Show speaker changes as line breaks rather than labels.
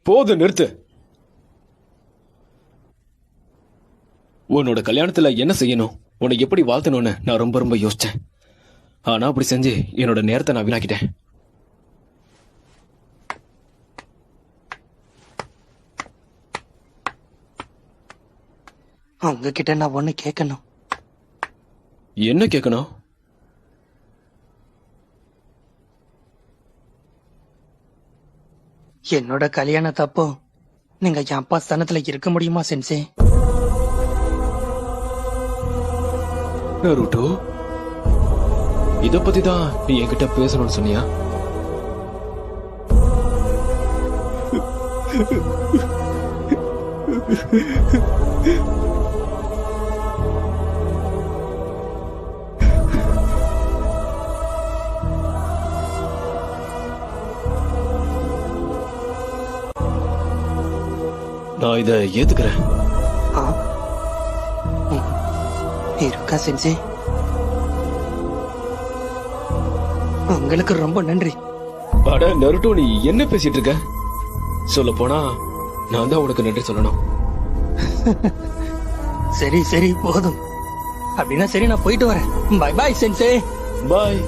போதும், நிறுத்து. உன்னோட கல்யாணத்துல என்ன செய்யணும், உன்னை எப்படி வாழ்த்தணும்னு நான் ரொம்ப ரொம்ப யோசிச்சேன். ஆனா அப்படி செஞ்சு என்னோட நேரத்தை நான் வீணாக்கிட்டேன்.
உங்ககிட்ட நான் ஒண்ணு கேட்கணும்.
என்ன கேட்கணும்?
என்னோட கல்யாணத்தப்போ நீங்க என் அப்பா ஸ்தானத்துல இருக்க முடியுமா சென்சே?
நருட்டோ, இத பத்தி தான் நீ என்கிட்ட பேசணும்னு சொன்னியா? நான் இத ஏத்துக்கிறேன்.
ஆ? இருக்கா சென்சே? உங்களுக்கு ரொம்ப நன்றி.
அட நருட்டோ, நீ என்ன பேசிட்டு இருக்க? சொல்ல போனா நான் தான் உனக்கு நன்றி சொல்லணும்.
சரி சரி போதும். அப்படின்னா சரி, நான் போயிட்டு வரேன். Bye bye sensei.
பாய்.